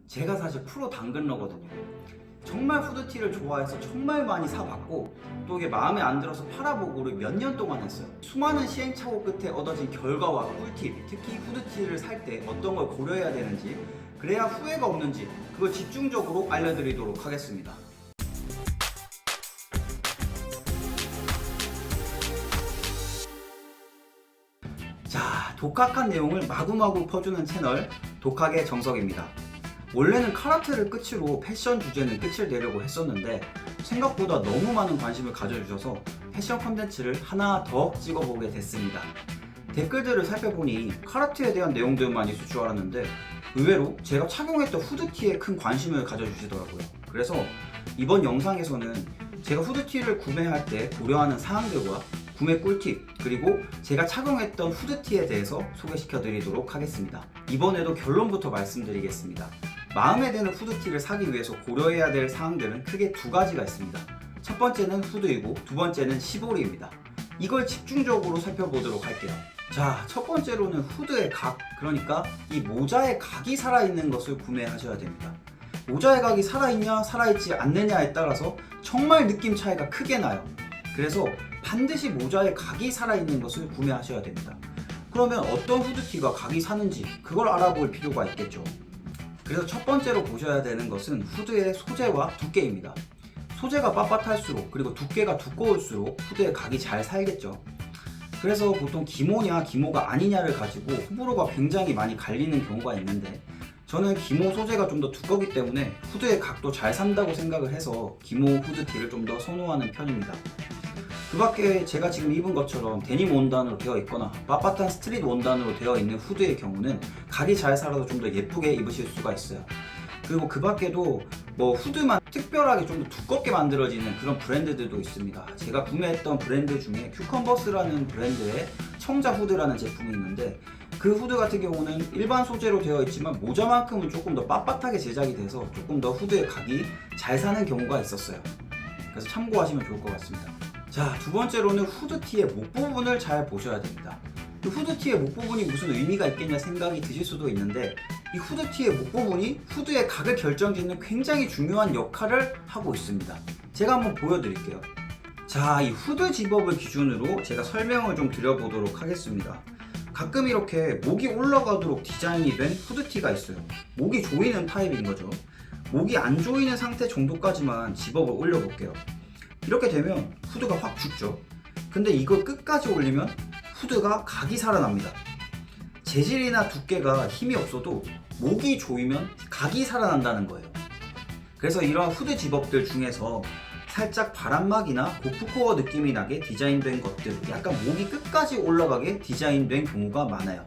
제가 사실 프로 당근러거든요. 정말 후드티를 좋아해서 정말 많이 사봤고 또 이게 마음에 안 들어서 팔아보고를 몇 년 동안 했어요. 수많은 시행착오 끝에 얻어진 결과와 꿀팁, 특히 후드티를 살 때 어떤 걸 고려해야 되는지, 그래야 후회가 없는지 그걸 집중적으로 알려드리도록 하겠습니다. 자, 독학한 내용을 마구마구 퍼주는 채널 독학의 정석입니다. 원래는 카라테를 끝으로 패션 주제는 끝을 내려고 했었는데 생각보다 너무 많은 관심을 가져주셔서 패션 컨텐츠를 하나 더 찍어보게 됐습니다. 댓글들을 살펴보니 카라테에 대한 내용들만 있을 줄 알았는데 의외로 제가 착용했던 후드티에 큰 관심을 가져주시더라고요. 그래서 이번 영상에서는 제가 후드티를 구매할 때 고려하는 사항들과 구매 꿀팁, 그리고 제가 착용했던 후드티에 대해서 소개시켜 드리도록 하겠습니다. 이번에도 결론부터 말씀드리겠습니다. 마음에 드는 후드티를 사기 위해서 고려해야 될 사항들은 크게 두 가지가 있습니다. 첫 번째는 후드이고 두 번째는 시보리입니다. 이걸 집중적으로 살펴보도록 할게요. 자, 첫 번째로는 후드의 각, 그러니까 이 모자의 각이 살아있는 것을 구매하셔야 됩니다. 모자의 각이 살아있냐 살아있지 않느냐에 따라서 정말 느낌 차이가 크게 나요. 그래서 반드시 모자의 각이 살아있는 것을 구매하셔야 됩니다. 그러면 어떤 후드티가 각이 사는지 그걸 알아볼 필요가 있겠죠. 그래서 첫 번째로 보셔야 되는 것은 후드의 소재와 두께입니다. 소재가 빳빳할수록 그리고 두께가 두꺼울수록 후드의 각이 잘 살겠죠. 그래서 보통 기모냐 기모가 아니냐를 가지고 호불호가 굉장히 많이 갈리는 경우가 있는데 저는 기모 소재가 좀 더 두껍기 때문에 후드의 각도 잘 산다고 생각을 해서 기모 후드티를 좀 더 선호하는 편입니다. 그 밖에 제가 지금 입은 것처럼 데님 원단으로 되어 있거나 빳빳한 스트릿 원단으로 되어 있는 후드의 경우는 각이 잘 살아서 좀 더 예쁘게 입으실 수가 있어요. 그리고 그 밖에도 뭐 후드만 특별하게 좀 더 두껍게 만들어지는 그런 브랜드들도 있습니다. 제가 구매했던 브랜드 중에 큐컨버스라는 브랜드의 청자 후드라는 제품이 있는데 그 후드 같은 경우는 일반 소재로 되어 있지만 모자만큼은 조금 더 빳빳하게 제작이 돼서 조금 더 후드의 각이 잘 사는 경우가 있었어요. 그래서 참고하시면 좋을 것 같습니다. 자, 두 번째로는 후드티의 목 부분을 잘 보셔야 됩니다. 이 후드티의 목 부분이 무슨 의미가 있겠냐 생각이 드실 수도 있는데 이 후드티의 목 부분이 후드의 각을 결정짓는 굉장히 중요한 역할을 하고 있습니다. 제가 한번 보여드릴게요. 자, 이 후드 집업을 기준으로 제가 설명을 좀 드려보도록 하겠습니다. 가끔 이렇게 목이 올라가도록 디자인이 된 후드티가 있어요. 목이 조이는 타입인 거죠. 목이 안 조이는 상태 정도까지만 집업을 올려볼게요. 이렇게 되면 후드가 확 죽죠. 근데 이걸 끝까지 올리면 후드가 각이 살아납니다. 재질이나 두께가 힘이 없어도 목이 조이면 각이 살아난다는 거예요. 그래서 이런 후드 집업들 중에서 살짝 바람막이나 고프코어 느낌이 나게 디자인된 것들, 약간 목이 끝까지 올라가게 디자인된 경우가 많아요.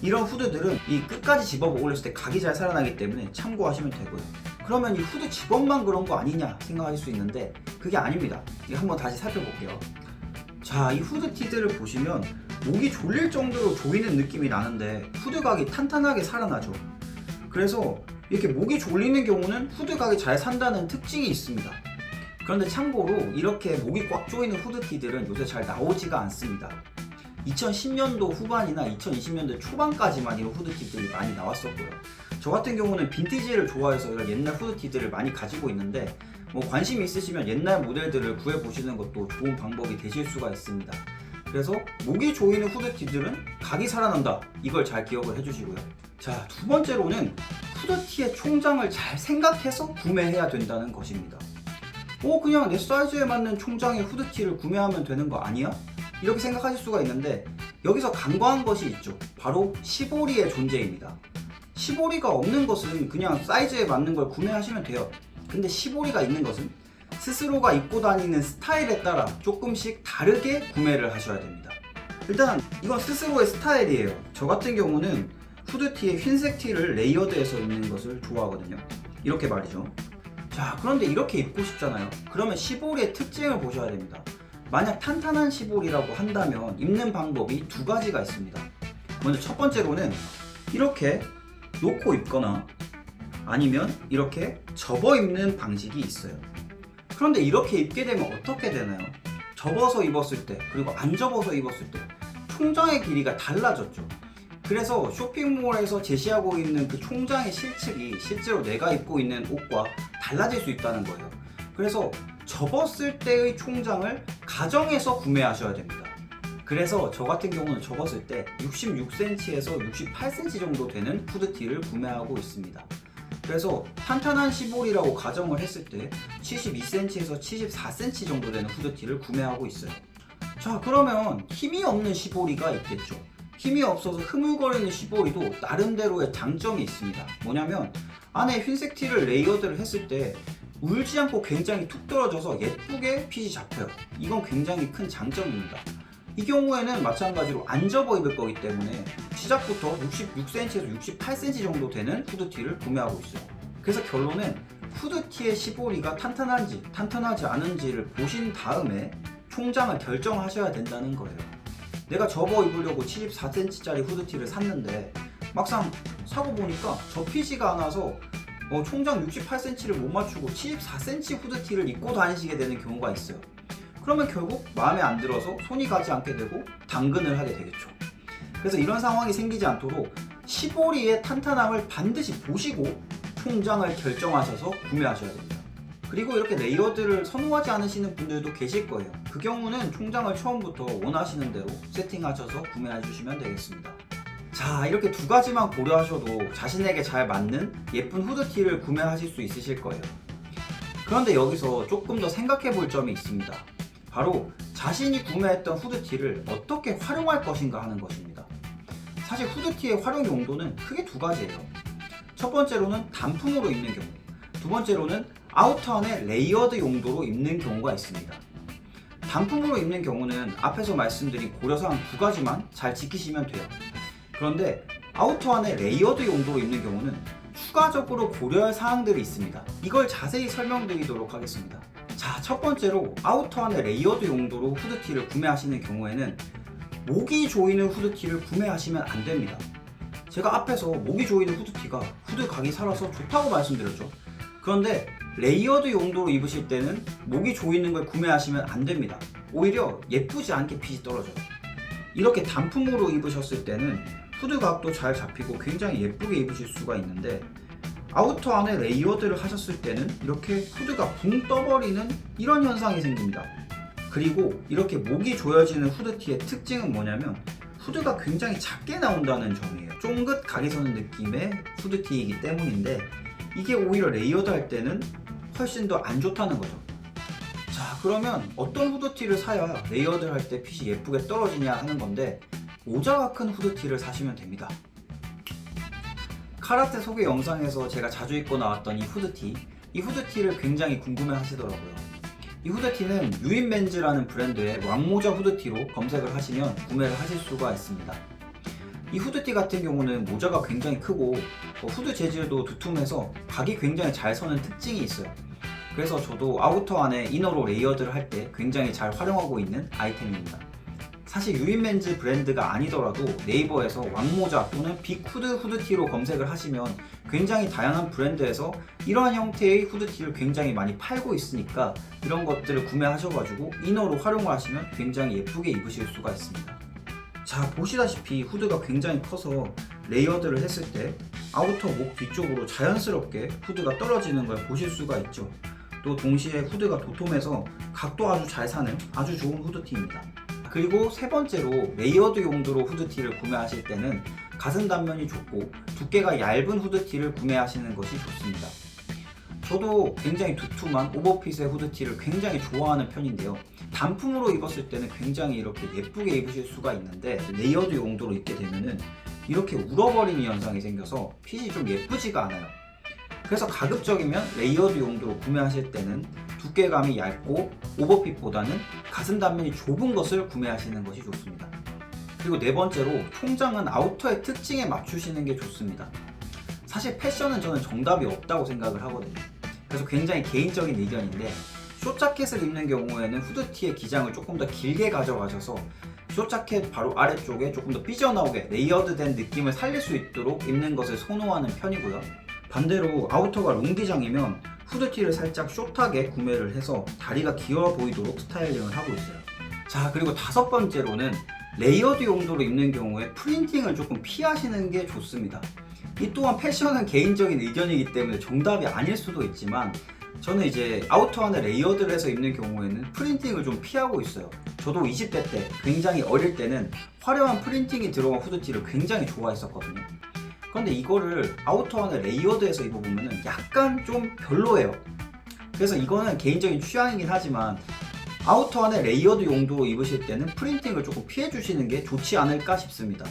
이런 후드들은 이 끝까지 집업을 올렸을 때 각이 잘 살아나기 때문에 참고하시면 되고요. 그러면 이 후드 집업만 그런 거 아니냐 생각할 수 있는데 그게 아닙니다. 이거 한번 다시 살펴볼게요. 자, 이 후드티들을 보시면 목이 졸릴 정도로 조이는 느낌이 나는데 후드각이 탄탄하게 살아나죠. 그래서 이렇게 목이 졸리는 경우는 후드각이 잘 산다는 특징이 있습니다. 그런데 참고로 이렇게 목이 꽉 조이는 후드티들은 요새 잘 나오지가 않습니다. 2010년도 후반이나 2020년도 초반까지만 이런 후드티들이 많이 나왔었고요. 저 같은 경우는 빈티지를 좋아해서 이런 옛날 후드티들을 많이 가지고 있는데 뭐 관심이 있으시면 옛날 모델들을 구해보시는 것도 좋은 방법이 되실 수가 있습니다. 그래서 목이 조이는 후드티들은 각이 살아난다, 이걸 잘 기억을 해주시고요. 자, 두 번째로는 후드티의 총장을 잘 생각해서 구매해야 된다는 것입니다. 그냥 내 사이즈에 맞는 총장의 후드티를 구매하면 되는 거 아니야? 이렇게 생각하실 수가 있는데 여기서 간과한 것이 있죠. 바로 시보리의 존재입니다. 시보리가 없는 것은 그냥 사이즈에 맞는 걸 구매하시면 돼요. 근데 시보리가 있는 것은 스스로가 입고 다니는 스타일에 따라 조금씩 다르게 구매를 하셔야 됩니다. 일단 이건 스스로의 스타일이에요. 저 같은 경우는 후드티에 흰색 티를 레이어드해서 입는 것을 좋아하거든요. 이렇게 말이죠. 자, 그런데 이렇게 입고 싶잖아요. 그러면 시보리의 특징을 보셔야 됩니다. 만약 탄탄한 시보리라고 한다면 입는 방법이 두 가지가 있습니다. 먼저 첫 번째로는 이렇게 놓고 입거나 아니면 이렇게 접어 입는 방식이 있어요. 그런데 이렇게 입게 되면 어떻게 되나요? 접어서 입었을 때 그리고 안 접어서 입었을 때 총장의 길이가 달라졌죠. 그래서 쇼핑몰에서 제시하고 있는 그 총장의 실측이 실제로 내가 입고 있는 옷과 달라질 수 있다는 거예요. 그래서 접었을 때의 총장을 가정해서 구매하셔야 됩니다. 그래서 저 같은 경우는 접었을 때 66cm에서 68cm 정도 되는 후드티를 구매하고 있습니다. 그래서 탄탄한 시볼이라고 가정을 했을 때 72cm에서 74cm 정도 되는 후드티를 구매하고 있어요. 자, 그러면 힘이 없는 시보리가 있겠죠. 힘이 없어서 흐물거리는 시보리도 나름대로의 장점이 있습니다. 뭐냐면 안에 흰색 티를 레이어드를 했을 때 울지 않고 굉장히 툭 떨어져서 예쁘게 핏이 잡혀요. 이건 굉장히 큰 장점입니다. 이 경우에는 마찬가지로 안 접어 입을 거기 때문에 시작부터 66cm에서 68cm 정도 되는 후드티를 구매하고 있어요. 그래서 결론은 후드티의 시보리가 탄탄한지 탄탄하지 않은지를 보신 다음에 총장을 결정하셔야 된다는 거예요. 내가 접어 입으려고 74cm짜리 후드티를 샀는데 막상 사고 보니까 접히지가 않아서 총장 68cm를 못 맞추고 74cm 후드티를 입고 다니시게 되는 경우가 있어요. 그러면 결국 마음에 안 들어서 손이 가지 않게 되고 당근을 하게 되겠죠. 그래서 이런 상황이 생기지 않도록 시보리의 탄탄함을 반드시 보시고 총장을 결정하셔서 구매하셔야 됩니다. 그리고 이렇게 레이어드를 선호하지 않으시는 분들도 계실 거예요. 그 경우는 총장을 처음부터 원하시는 대로 세팅하셔서 구매해 주시면 되겠습니다. 자, 이렇게 두 가지만 고려하셔도 자신에게 잘 맞는 예쁜 후드티를 구매하실 수 있으실 거예요. 그런데 여기서 조금 더 생각해 볼 점이 있습니다. 바로 자신이 구매했던 후드티를 어떻게 활용할 것인가 하는 것입니다. 사실 후드티의 활용 용도는 크게 두 가지예요. 첫 번째로는 단품으로 입는 경우, 두 번째로는 아우터 안에 레이어드 용도로 입는 경우가 있습니다. 단품으로 입는 경우는 앞에서 말씀드린 고려사항 두 가지만 잘 지키시면 돼요. 그런데 아우터 안에 레이어드 용도로 입는 경우는 추가적으로 고려할 사항들이 있습니다. 이걸 자세히 설명드리도록 하겠습니다. 자, 첫 번째로 아우터 안에 레이어드 용도로 후드티를 구매하시는 경우에는 목이 조이는 후드티를 구매하시면 안 됩니다. 제가 앞에서 목이 조이는 후드티가 후드 각이 살아서 좋다고 말씀드렸죠. 그런데 레이어드 용도로 입으실 때는 목이 조이는 걸 구매하시면 안 됩니다. 오히려 예쁘지 않게 핏이 떨어져요. 이렇게 단품으로 입으셨을 때는 후드 각도 잘 잡히고 굉장히 예쁘게 입으실 수가 있는데 아우터 안에 레이어드를 하셨을 때는 이렇게 후드가 붕 떠버리는 이런 현상이 생깁니다. 그리고 이렇게 목이 조여지는 후드티의 특징은 뭐냐면 후드가 굉장히 작게 나온다는 점이에요. 쫑긋 각이 서는 느낌의 후드티이기 때문인데 이게 오히려 레이어드 할 때는 훨씬 더 안 좋다는 거죠. 자, 그러면 어떤 후드티를 사야 레이어드 할 때 핏이 예쁘게 떨어지냐 하는 건데 모자가 큰 후드티를 사시면 됩니다. 카라테 소개 영상에서 제가 자주 입고 나왔던 이 후드티를 굉장히 궁금해 하시더라고요. 이 후드티는 유인맨즈라는 브랜드의 왕모자 후드티로 검색을 하시면 구매를 하실 수가 있습니다. 이 후드티 같은 경우는 모자가 굉장히 크고 후드 재질도 두툼해서 각이 굉장히 잘 서는 특징이 있어요. 그래서 저도 아우터 안에 이너로 레이어드를 할 때 굉장히 잘 활용하고 있는 아이템입니다. 사실 유인맨즈 브랜드가 아니더라도 네이버에서 왕모자 또는 빅후드 후드티로 검색을 하시면 굉장히 다양한 브랜드에서 이러한 형태의 후드티를 굉장히 많이 팔고 있으니까 이런 것들을 구매하셔가지고 이너로 활용을 하시면 굉장히 예쁘게 입으실 수가 있습니다. 자, 보시다시피 후드가 굉장히 커서 레이어드를 했을 때 아우터 목 뒤쪽으로 자연스럽게 후드가 떨어지는 걸 보실 수가 있죠. 또 동시에 후드가 도톰해서 각도 아주 잘 사는 아주 좋은 후드티입니다. 그리고 세 번째로 레이어드 용도로 후드티를 구매하실 때는 가슴 단면이 좁고 두께가 얇은 후드티를 구매하시는 것이 좋습니다. 저도 굉장히 두툼한 오버핏의 후드티를 굉장히 좋아하는 편인데요. 단품으로 입었을 때는 굉장히 이렇게 예쁘게 입으실 수가 있는데 레이어드 용도로 입게 되면은 이렇게 울어버리는 현상이 생겨서 핏이 좀 예쁘지가 않아요. 그래서 가급적이면 레이어드 용도로 구매하실 때는 두께감이 얇고 오버핏보다는 가슴 단면이 좁은 것을 구매하시는 것이 좋습니다. 그리고 네 번째로 총장은 아우터의 특징에 맞추시는 게 좋습니다. 사실 패션은 저는 정답이 없다고 생각을 하거든요. 그래서 굉장히 개인적인 의견인데 숏자켓을 입는 경우에는 후드티의 기장을 조금 더 길게 가져가셔서 숏자켓 바로 아래쪽에 조금 더 삐져나오게 레이어드된 느낌을 살릴 수 있도록 입는 것을 선호하는 편이고요. 반대로 아우터가 롱기장이면 후드티를 살짝 숏하게 구매를 해서 다리가 길어 보이도록 스타일링을 하고 있어요. 자, 그리고 다섯 번째로는 레이어드 용도로 입는 경우에 프린팅을 조금 피하시는 게 좋습니다. 이 또한 패션은 개인적인 의견이기 때문에 정답이 아닐 수도 있지만 저는 이제 아우터 안에 레이어드를 해서 입는 경우에는 프린팅을 좀 피하고 있어요. 저도 20대 때 굉장히 어릴 때는 화려한 프린팅이 들어간 후드티를 굉장히 좋아했었거든요. 그런데 이거를 아우터 안에 레이어드해서 입어보면 약간 좀 별로예요. 그래서 이거는 개인적인 취향이긴 하지만 아우터 안에 레이어드 용도로 입으실 때는 프린팅을 조금 피해 주시는 게 좋지 않을까 싶습니다.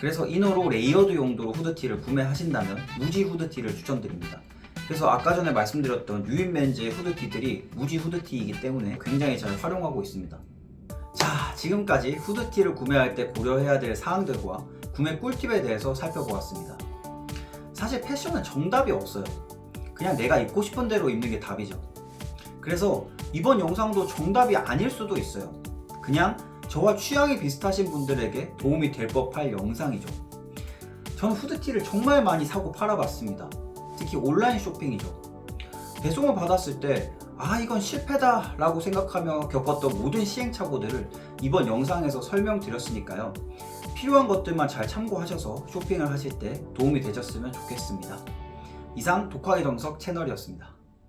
그래서 이너로 레이어드 용도로 후드티를 구매하신다면 무지 후드티를 추천드립니다. 그래서 아까 전에 말씀드렸던 유인멘즈의 후드티들이 무지 후드티이기 때문에 굉장히 잘 활용하고 있습니다. 자, 지금까지 후드티를 구매할 때 고려해야 될 사항들과 구매 꿀팁에 대해서 살펴보았습니다. 사실 패션은 정답이 없어요. 그냥 내가 입고 싶은 대로 입는 게 답이죠. 그래서 이번 영상도 정답이 아닐 수도 있어요. 그냥 저와 취향이 비슷하신 분들에게 도움이 될 법할 영상이죠. 저는 후드티를 정말 많이 사고 팔아봤습니다. 특히 온라인 쇼핑이죠. 배송을 받았을 때 이건 실패다 라고 생각하며 겪었던 모든 시행착오들을 이번 영상에서 설명드렸으니까요. 필요한 것들만 잘 참고하셔서 쇼핑을 하실 때 도움이 되셨으면 좋겠습니다. 이상 독학의 정석 채널이었습니다.